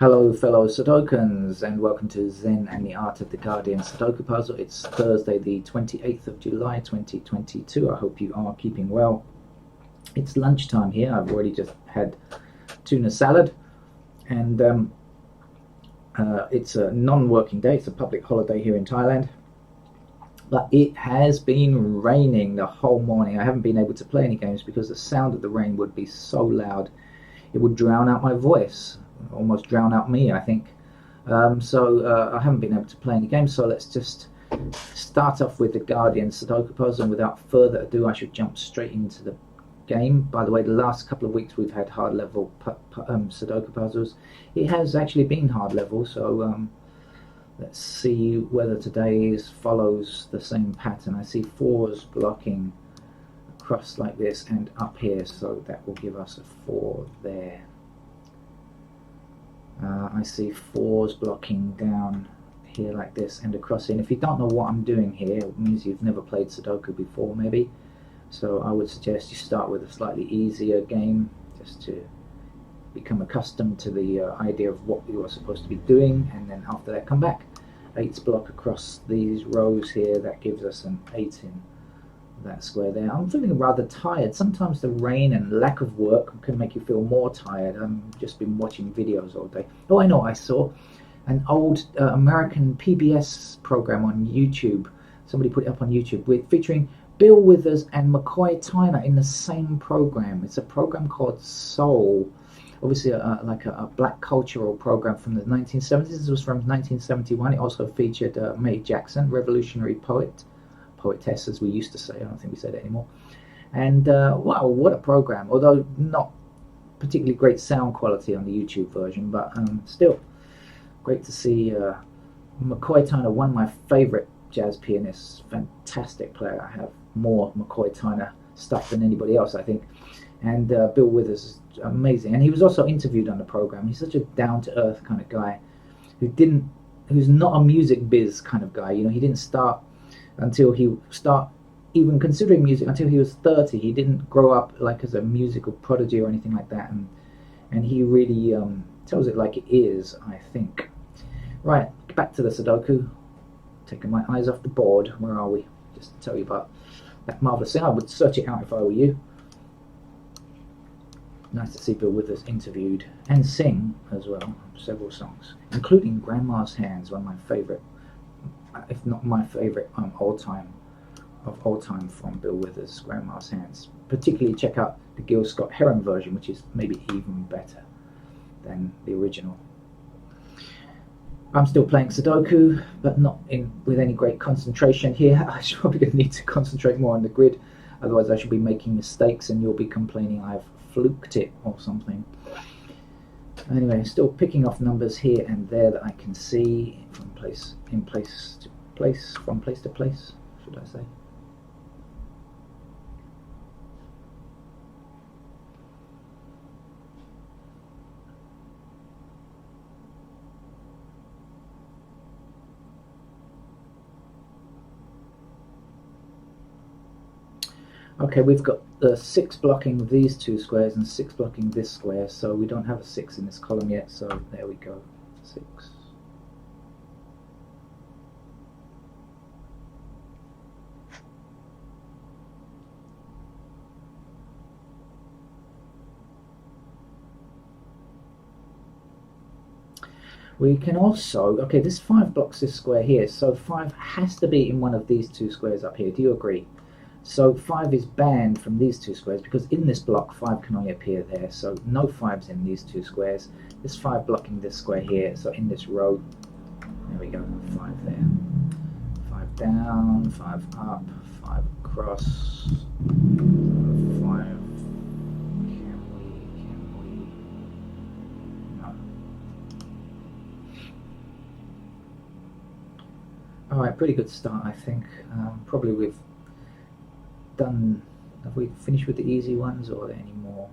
Hello, fellow Sudokans, and welcome to Zen and the Art of the Guardian Sudoku Puzzle. It's Thursday, the 28th of July, 2022. I hope you are keeping well. It's lunchtime here. I've already just had tuna salad, and it's a non-working day. It's a public holiday here in Thailand, but it has been raining the whole morning. I haven't been able to play any games because the sound of the rain would be so loud. It would drown out my voice, almost drown out me, I think. So I haven't been able to play any games, so let's just start off with the Guardian Sudoku puzzle, and without further ado I should jump straight into the game. By the way, the last couple of weeks we've had hard level Sudoku puzzles. It has actually been hard level, so let's see whether today's follows the same pattern. I see fours blocking across like this and up here, so that will give us a 4 there. I see fours blocking down here like this and across here. And if you don't know what I'm doing here, it means you've never played Sudoku before maybe. So I would suggest you start with a slightly easier game just to become accustomed to the idea of what you are supposed to be doing, and then after that come back. 8s block across these rows here, that gives us an 8 in that square there. I'm feeling rather tired. Sometimes the rain and lack of work can make you feel more tired. I've just been watching videos all day. Oh, I know, I saw an old American PBS program on YouTube. Somebody put it up on YouTube featuring Bill Withers and McCoy Tyner in the same program. It's a program called Soul. Obviously like a black cultural program from the 1970s. This was from 1971. It also featured Mae Jackson, revolutionary poetess, as we used to say. I don't think we say that anymore. And wow, what a program! Although not particularly great sound quality on the YouTube version, but still great to see McCoy Tyner, one of my favorite jazz pianists, fantastic player. I have more McCoy Tyner stuff than anybody else, I think. And Bill Withers is amazing, and he was also interviewed on the program. He's such a down-to-earth kind of guy who's not a music biz kind of guy. You know, he didn't start even considering music until he was 30. He didn't grow up like as a musical prodigy or anything like that, and he really tells it like it is, I think. Right, back to the Sudoku. Taking my eyes off the board. Where are we? Just to tell you about that marvelous thing. I would search it out if I were you. Nice to see Bill Withers interviewed and sing as well several songs, including Grandma's Hands, one of my favorite, if not my favorite, all time from Bill Withers, Grandma's Hands. Particularly check out the Gil Scott-Heron version, which is maybe even better than the original. I'm still playing Sudoku, but not with any great concentration here. I'm probably going to need to concentrate more on the grid, otherwise I should be making mistakes and you'll be complaining I've fluked it or something. Anyway, still picking off numbers here and there that I can see from place to place, should I say. Okay, we've got the 6 blocking these 2 squares and 6 blocking this square, so we don't have a 6 in this column yet, so there we go, 6. We can also, okay, this 5 blocks this square here, so 5 has to be in one of these 2 squares up here. Do you agree? So 5 is banned from these 2 squares because in this block 5 can only appear there, so no 5's in these 2 squares. This 5 blocking this square here, so in this row, there we go, 5 there. 5 down, 5 up, 5 across, 5. Can we? No. Alright, pretty good start, I think. Probably we've done. Have we finished with the easy ones, or are there any more?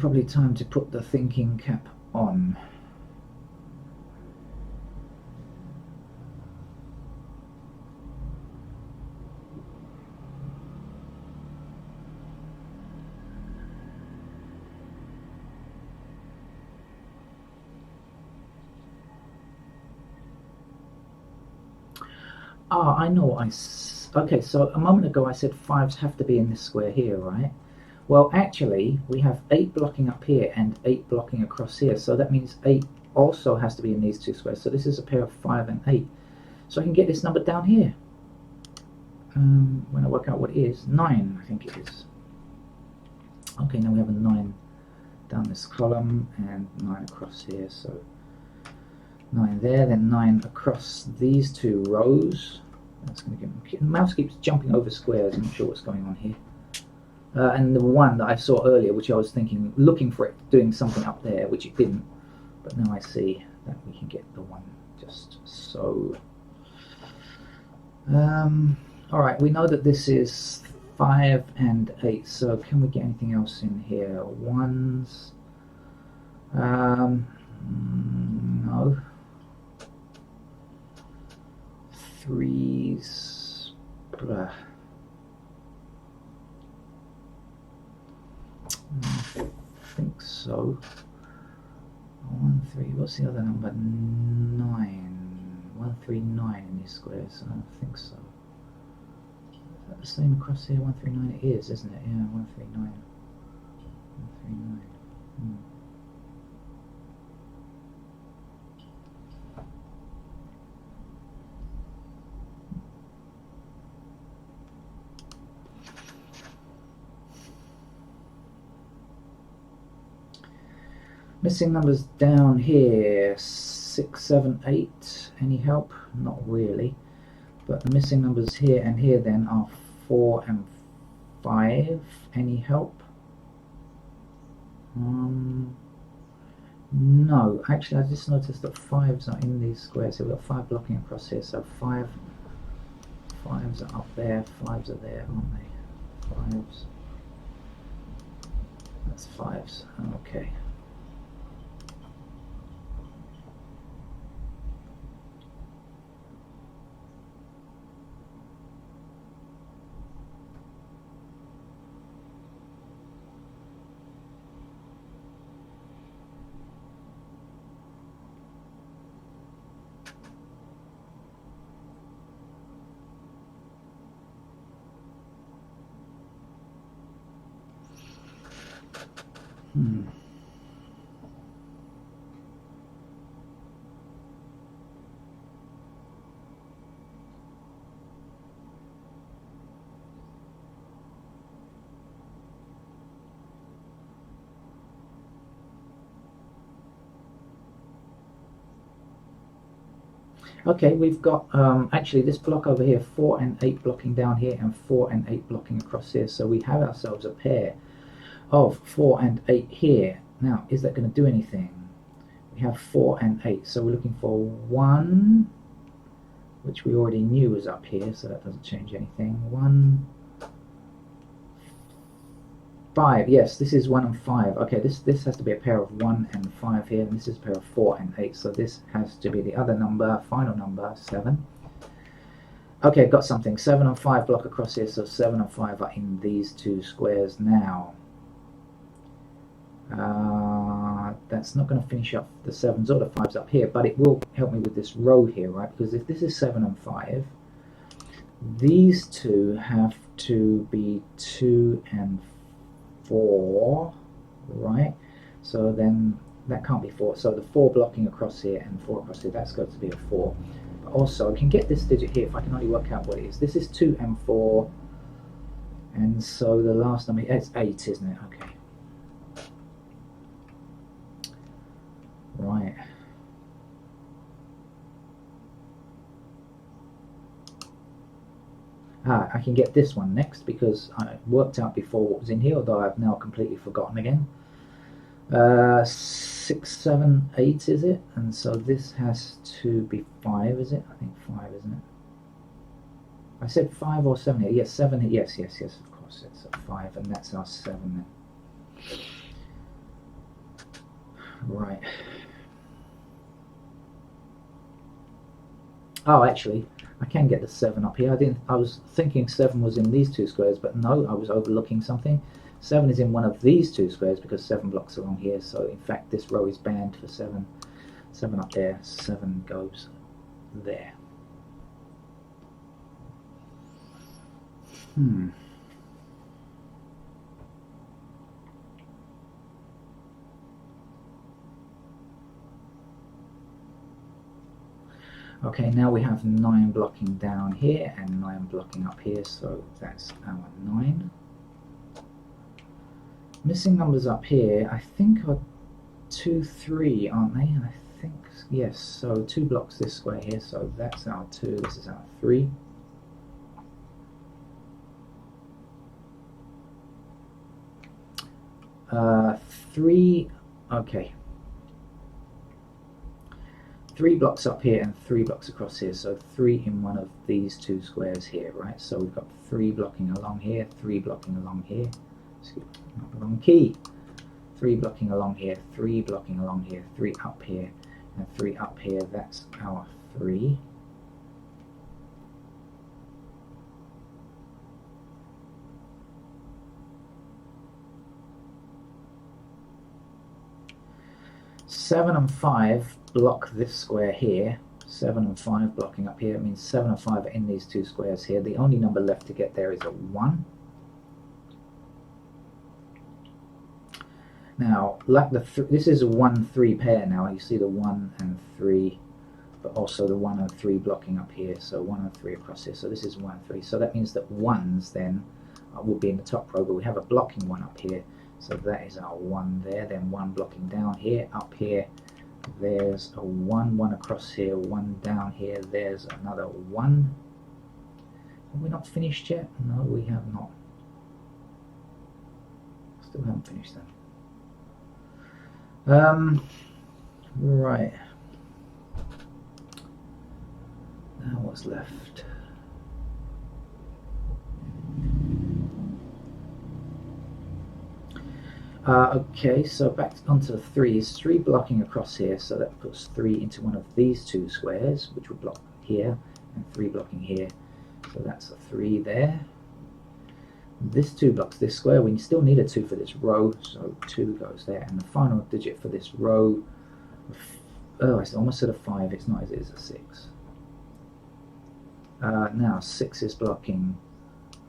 Probably time to put the thinking cap on. Ah, I know what okay, so a moment ago I said fives have to be in this square here, right? Well, actually, we have 8 blocking up here and 8 blocking across here, so that means 8 also has to be in these two squares. So this is a pair of 5 and 8. So I can get this number down here. When I work out what it is, 9, I think it is. Okay, now we have a 9 down this column and 9 across here, so 9 there, then 9 across these two rows. That's going to get, the mouse keeps jumping over squares. I'm not sure what's going on here. And the one that I saw earlier, which I was thinking, looking for it doing something up there, which it didn't, but now I see that we can get the 1 just so. Alright, we know that this is 5 and 8, so can we get anything else in here? 1s? No. 3s? Blah. I think so. 1, 3, what's the other number? 9. 139 in these squares, I don't think so. Is that the same across here? 139 it is, isn't it? Yeah, 139. 139. Missing numbers down here, 6, 7, 8. Any help? Not really. But the missing numbers here and here then are 4 and 5. Any help? No. Actually, I just noticed that 5s are in these squares. So we've got 5 blocking across here. So 5. 5s are up there. 5s are there, aren't they? 5s. That's 5s. Okay. Okay, we've got actually this block over here, 4 and 8 blocking down here and 4 and 8 blocking across here. So we have ourselves a pair of 4 and 8 here. Now, is that going to do anything? We have 4 and 8, so we're looking for 1, which we already knew was up here, so that doesn't change anything. 1, 5, yes, this is 1 and 5. Okay, this has to be a pair of 1 and 5 here, and this is a pair of 4 and 8, so this has to be the other number, final number, 7. Okay, got something. 7 and 5 block across here, so 7 and 5 are in these two squares now. That's not going to finish up the 7s or the 5s up here, but it will help me with this row here, right? Because if this is 7 and 5, these two have to be 2 and 4, right? So then that can't be 4. So the 4 blocking across here and 4 across here, that's got to be a 4. But also, I can get this digit here if I can only work out what it is. This is 2 and 4, and so the last number, it's 8, isn't it? Okay. Right. I can get this one next because I worked out before what was in here, although I've now completely forgotten again. 6, 7, 8 is it? And so this has to be 5, is it? I think 5, isn't it? I said 5 or 7 here. Yes, 7 here. Yes, yes, yes, of course. It's a 5, and that's our 7 then. Right. Oh, actually, I can get the 7 up here. I was thinking 7 was in these two squares, but no, I was overlooking something. 7 is in one of these two squares because 7 blocks along here. So in fact, this row is banned for 7. 7 up there. 7 goes there. Okay, now we have 9 blocking down here and 9 blocking up here, so that's our 9. Missing numbers up here, I think are 2, 3, aren't they? I think, yes, so 2 blocks this square here, so that's our 2, this is our 3. Three, okay. 3 blocks up here and 3 blocks across here, so 3 in one of these 2 squares here, right? So we've got 3 blocking along here, 3 blocking along here. Excuse me, not the wrong key. 3 blocking along here, 3 blocking along here, 3 up here, and 3 up here. That's our 3. Seven and 5 block this square here. 7 and 5 blocking up here. It means 7 and 5 are in these 2 squares here. The only number left to get there is a 1. Now, like this is a 1-3 pair now. You see the 1 and 3, but also the 1 and 3 blocking up here. So 1 and 3 across here. So this is 1, 3. So that means that 1s then will be in the top row, but we have a blocking 1 up here. So that is our 1 there, then 1 blocking down here, up here, there's a 1, 1 across here, 1 down here, there's another 1. Have we not finished yet? No, we have not. Still haven't finished that. Right. Now what's left? Okay, so back onto the 3s. 3 blocking across here, so that puts 3 into one of these 2 squares, which will block here, and 3 blocking here. So that's a 3 there. This 2 blocks this square. We still need a 2 for this row, so 2 goes there. And the final digit for this row, oh, I almost said a 5. It's not, it is a 6. Now 6 is blocking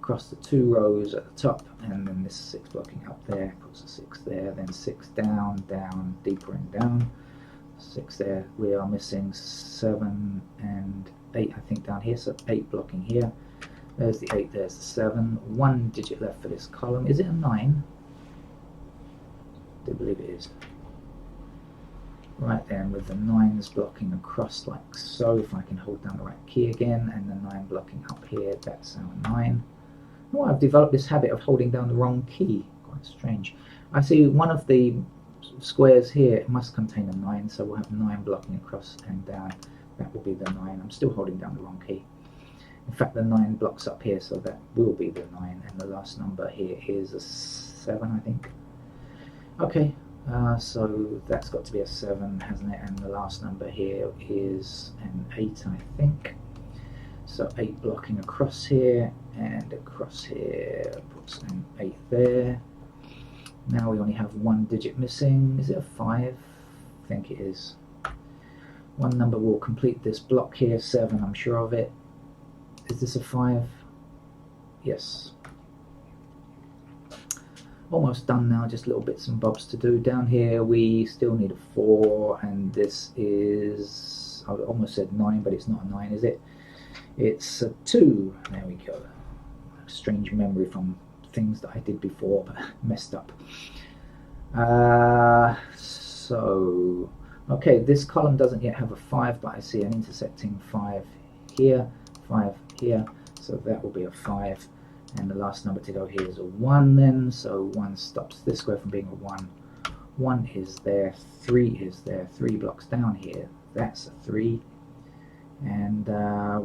across the 2 rows at the top, and then this 6 blocking up there, puts a 6 there, then 6 down, down, deeper and down, 6 there. We are missing 7 and 8, I think, down here, so 8 blocking here. There's the 8, there's the 7. 1 digit left for this column. Is it a 9? I do believe it is. Right then, with the 9s blocking across like so, if I can hold down the right key again, and the 9 blocking up here, that's our 9. Oh, I've developed this habit of holding down the wrong key. Quite strange. I see one of the squares here must contain a 9, so we'll have 9 blocking across and down. That will be the 9. I'm still holding down the wrong key. In fact, the 9 blocks up here, so that will be the 9. And the last number here is a 7, I think. Okay, so that's got to be a 7, hasn't it? And the last number here is an 8, I think. So 8 blocking across here and across here, puts an 8 there. Now we only have 1 digit missing. Is it a 5? I think it is. One number will complete this block here, 7, I'm sure of it. Is this a 5? Yes. Almost done now, just little bits and bobs to do. Down here we still need a 4, and this is, I almost said 9, but it's not a 9, is it? It's a 2. There we go. Strange memory from things that I did before, but messed up. So, okay, this column doesn't yet have a 5, but I see an intersecting 5 here, 5 here, so that will be a 5. And the last number to go here is a 1 then, so 1 stops this square from being a 1. 1 is there, 3 is there, 3 blocks down here, that's a 3. And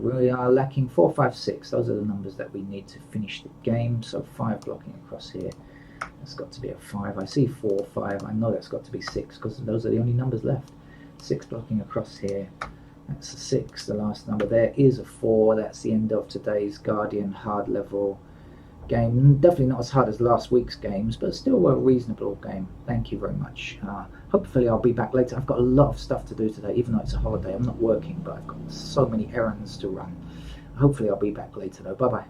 we are lacking 4, 5, 6. Those are the numbers that we need to finish the game. So 5 blocking across here, that's got to be a 5. I see 4, 5. I know that's got to be 6 because those are the only numbers left. 6 blocking across here, that's a 6. The last number there is a 4. That's the end of today's Guardian hard level game. Definitely not as hard as last week's games, but still a reasonable game. Thank you very much. Hopefully I'll be back later. I've got a lot of stuff to do today, even though it's a holiday. I'm not working, but I've got so many errands to run. Hopefully I'll be back later though. Bye bye.